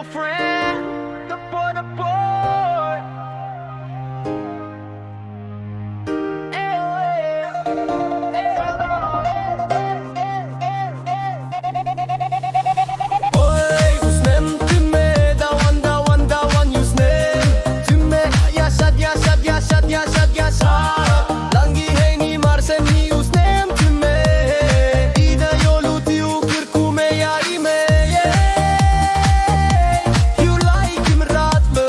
real friend. The boy. Oy, usnem tümme, dawan usnem tümme, yaşat. Langi heni marsen ni usnem tümme, ida yolu tiu kirkume ya ime. You like him rat me,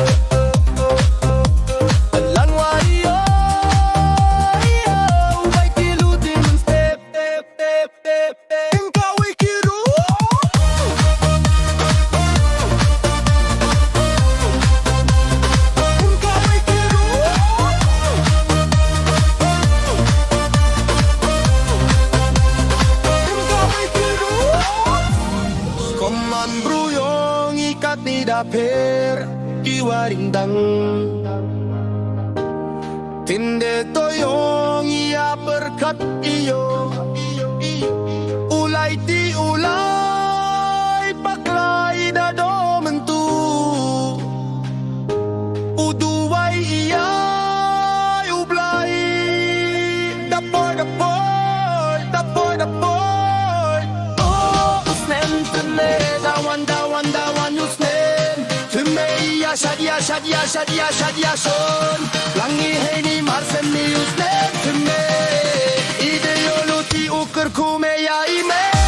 lang wario, ubay kiludin step. Engkau ikiru. Koman bruyong ikat di dapur iwarindang tinde toyong ia berkat iyo ulay ti ulay paklay dado mentu uduway iyay ublay dapoy usnem tümme dawan usnem tümme yaşat langi heni marsem ni usnem tümme ide yolu ti ukur kume ya ime.